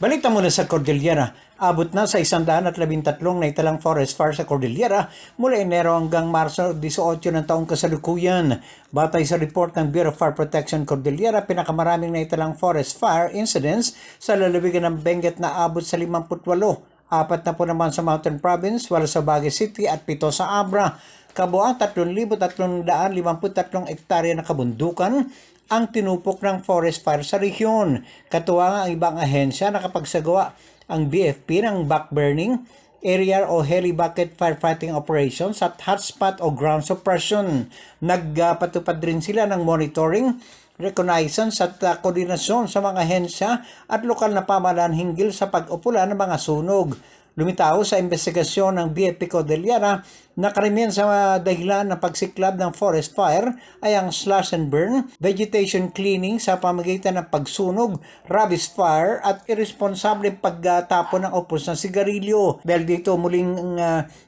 Balita muna sa Cordillera. Abot na sa 113 naitalang forest fire sa Cordillera mula Enero hanggang Marso 18 ng taong kasalukuyan. Batay sa report ng Bureau of Fire Protection Cordillera, pinakamaraming naitalang forest fire incidents sa lalawigan ng Benguet na abot sa 58. Apat na po naman sa Mountain Province, 8 sa Baguio City at 7 sa Abra. Kabuang 3,353 ektarya na kabundukan ang tinupok ng forest fire sa rehiyon. Katuwang ang ibang ahensya nakapagsagawa ang BFP ng backburning, area o heli bucket firefighting operations at hotspot o ground suppression. Nagpatupad rin sila ng monitoring, reconnaissance at koordinasyon sa mga ahensya at lokal na pamahalaan hinggil sa pag-upula ng mga sunog. Lumitaw sa investigasyon ng BFP Cordillera na karamihan sa dahilan ng pagsiklab ng forest fire ay ang slash and burn, vegetation cleaning sa pamamagitan ng pagsunog, rubbish fire at irresponsable pagtapon ng upos ng sigarilyo. Dahil dito muling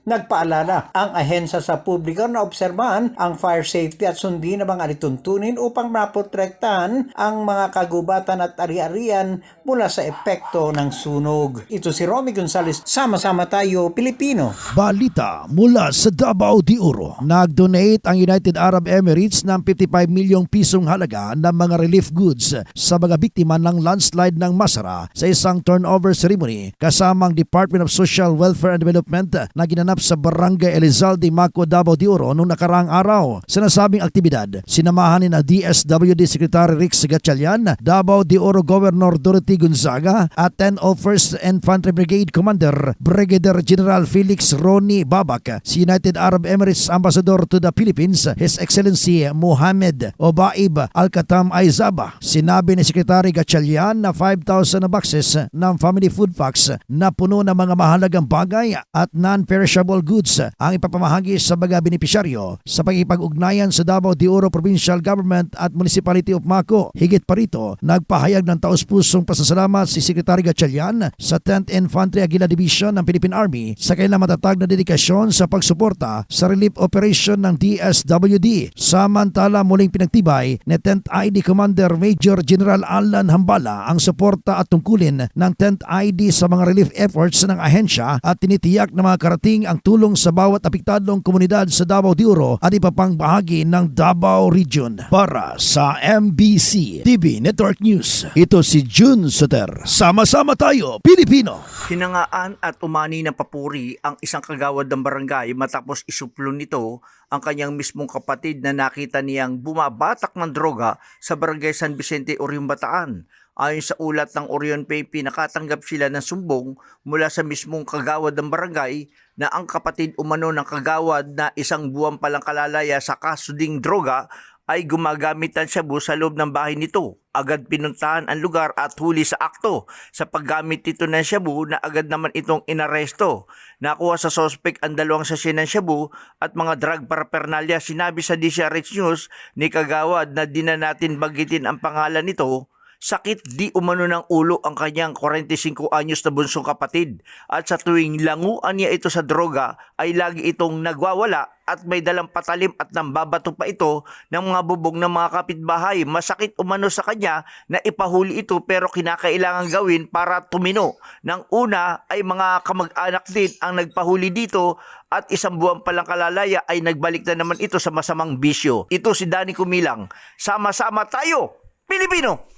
nagpaalala ang ahensya sa publiko na obserbahan ang fire safety at sundin ang mga alituntunin upang maprotektahan ang mga kagubatan at ari-arian mula sa epekto ng sunog. Ito si Romy Gonzalez. Sama-sama tayo, Pilipino. Balita mula sa Davao de Oro. Nag-donate ang United Arab Emirates ng 55 milyong pisong halaga ng mga relief goods sa mga biktima ng landslide ng Masara sa isang turnover ceremony kasamang Department of Social Welfare and Development na ginanap sa Barangay Elizalde, Maco, Davao de Oro noong nakaraang araw. Sa nasabing aktibidad, sinamahan ni na DSWD Secretary Rick Gatchalian, Davao de Oro Governor Dorothy Gonzaga at 1001st Infantry Brigade Commander Brigadier General Felix Ronnie Babak, si United Arab Emirates Ambassador to the Philippines, His Excellency Mohammed Obaib Al-Katam Aizaba. Sinabi ni Secretary Gatchalian na 5,000 na boxes ng family food packs na puno ng mga mahalagang bagay at non-perishable goods ang ipapamahagi sa mga benepisyaryo sa pagkipag-ugnayan sa Davao de Oro Provincial Government at Municipality of Maco. Higit pa rito, nagpahayag ng taus-pusong pasasalamat si Secretary Gatchalian sa 10th Infantry Aguila Division ng Philippine Army sa kailang matatag na dedikasyon sa pagsuporta sa relief operation ng DSWD. Samantala, muling pinagtibay ni 10th ID Commander Major General Alan Hambala ang suporta at tungkulin ng 10th ID sa mga relief efforts ng ahensya at tinitiyak na mga karating ang tulong sa bawat apektadong komunidad sa Davao de Oro at iba pang bahagi ng Davao Region. Para sa MBC TV Network News, ito si June Soter. Sama-sama tayo, Pilipino! Hinangaan at umani ng papuri ang isang kagawad ng barangay matapos isuplon nito ang kanyang mismong kapatid na nakita niyang bumabatak ng droga sa barangay San Vicente, Orion, Bataan. Ayon sa ulat ng Orion PP, nakatanggap sila ng sumbong mula sa mismong kagawad ng barangay na ang kapatid umano ng kagawad na isang buwan palang kalalaya sa kaso ding droga ay gumagamit ng shabu sa loob ng bahay nito. Agad pinuntahan ang lugar at huli sa akto. Sa paggamit nito ng shabu na agad naman itong inaresto. Nakuha sa sospek ang 2 sachet ng shabu at mga drug paraphernalia. Sinabi sa DCRH News ni Kagawad na di na natin bagitin ang pangalan nito. Sakit di umano ng ulo ang kanyang 45 anyos na bunsong kapatid at sa tuwing languan niya ito sa droga ay lagi itong nagwawala at may dalang patalim at nambabato pa ito ng mga bubog ng mga kapitbahay. Masakit umano sa kanya na ipahuli ito pero kinakailangan gawin para tumino. Nang una ay mga kamag-anak din ang nagpahuli dito at 1 buwan palang kalalaya ay nagbalik na naman ito sa masamang bisyo. Ito si Danny Kumilang. Sama-sama tayo, Pilipino!